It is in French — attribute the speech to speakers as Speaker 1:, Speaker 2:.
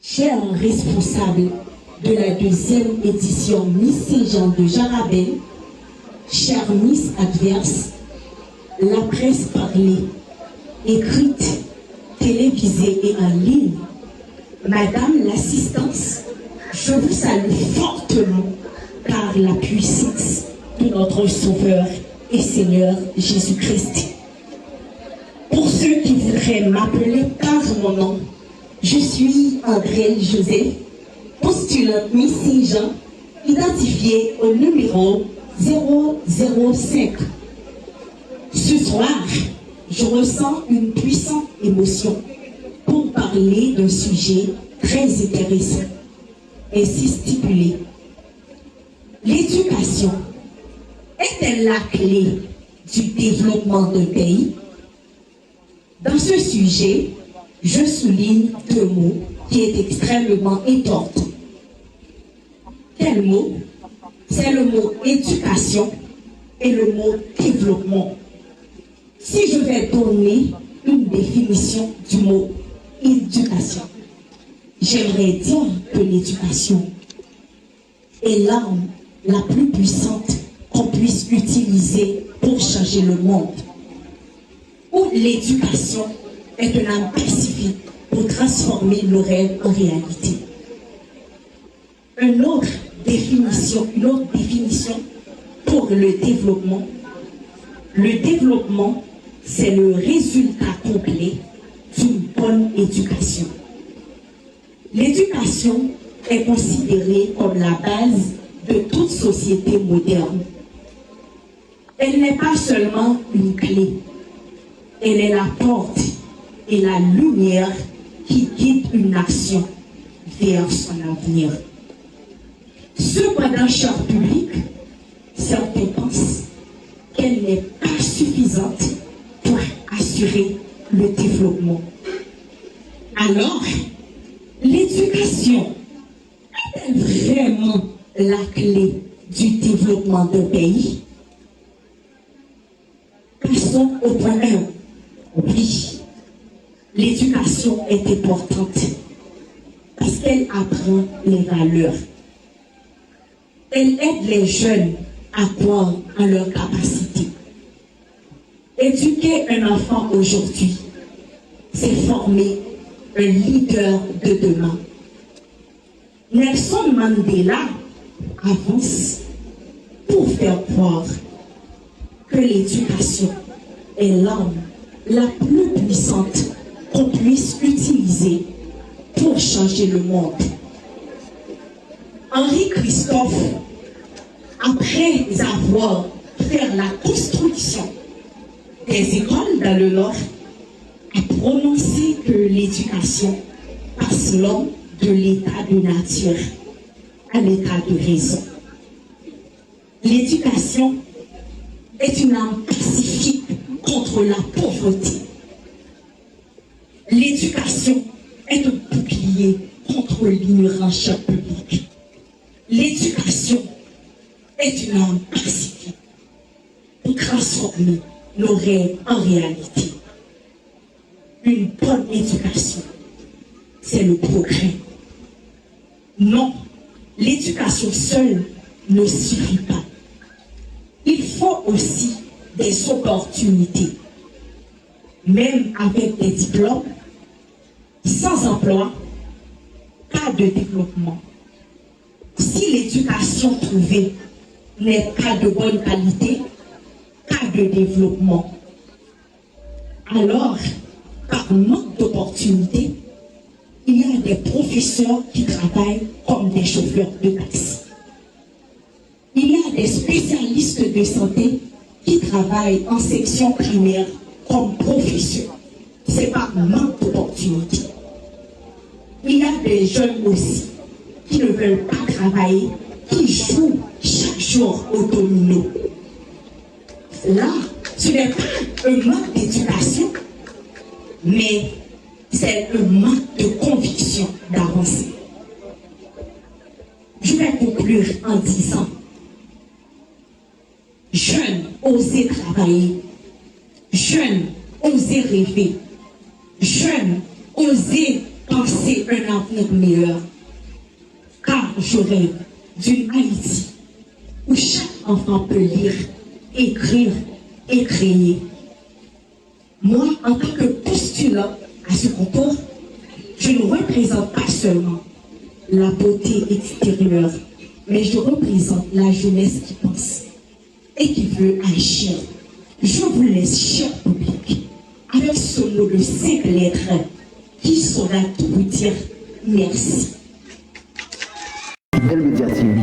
Speaker 1: Chers responsables de la deuxième édition Miss Saint-Jean de Jarabel, chère Miss Adverse, la presse parlée, écrite, télévisée et en ligne, Madame l'assistance, je vous salue fortement par la puissance de notre Sauveur et Seigneur Jésus-Christ. Pour ceux qui voudraient m'appeler par mon nom, je suis Andréelle Joseph, postulante Miss Saint-Jean, identifiée au numéro 005. Ce soir, je ressens une puissante émotion pour parler d'un sujet très intéressant, ainsi stipulé. L'éducation est-elle la clé du développement d'un pays? Dans ce sujet, je souligne deux mots qui est extrêmement important. Quel mot? C'est le mot éducation et le mot développement. Si je vais donner une définition du mot éducation, j'aimerais dire que l'éducation est l'arme la plus puissante qu'on puisse utiliser pour changer le monde. Où l'éducation est une arme pacifique pour transformer nos rêves en réalité. Une autre définition pour le développement. Le développement, c'est le résultat complet d'une bonne éducation. L'éducation est considérée comme la base de toute société moderne. Elle n'est pas seulement une clé, elle est la porte et la lumière qui guide une action vers son avenir. Cependant, cher public, certains pensent qu'elle n'est pas suffisante pour assurer le développement. Alors, l'éducation est-elle vraiment la clé du développement d'un pays? Passons au point 1. Oui, l'éducation est importante parce qu'elle apprend les valeurs. Elle aide les jeunes à croire en leurs capacités. Éduquer un enfant aujourd'hui, c'est former un leader de demain. Nelson Mandela avance pour faire croire que l'éducation est l'arme la plus puissante qu'on puisse utiliser pour changer le monde. Henri Christophe, après avoir fait la construction des écoles dans le Nord, a prononcé que l'éducation passe l'homme de l'état de nature à l'état de raison. L'éducation est une arme pacifique contre la pauvreté. L'éducation est un bouclier contre l'ignorance publique. L'éducation est une arme pacifique pour transformer nos rêves en réalité. Une bonne éducation, c'est le progrès. Non, l'éducation seule ne suffit pas. Il faut aussi des opportunités. Même avec des diplômes, sans emploi, pas de développement. Si l'éducation trouvée n'est pas de bonne qualité, pas de développement. Alors, par manque d'opportunités, il y a des professeurs qui travaillent comme des chauffeurs de taxi. Il y a des spécialistes de santé qui travaillent en section primaire comme professeurs. C'est par manque d'opportunités. Il y a des jeunes aussi qui ne veulent pas travailler, qui jouent chaque jour au domino. Là, ce n'est pas un manque d'éducation, mais c'est un manque de conviction d'avancer. Je vais conclure en disant, jeunes, osez travailler, jeunes, osez rêver, jeunes, osez penser un avenir meilleur. Car je rêve d'une Haïti où chaque enfant peut lire, écrire et créer. Moi, en tant que postulant à ce concours, je ne représente pas seulement la beauté extérieure, mais je représente la jeunesse qui pense et qui veut agir. Je vous laisse, cher public, avec ce mot de 5 lettres qui saura tout vous dire merci.
Speaker 2: Del Média TV.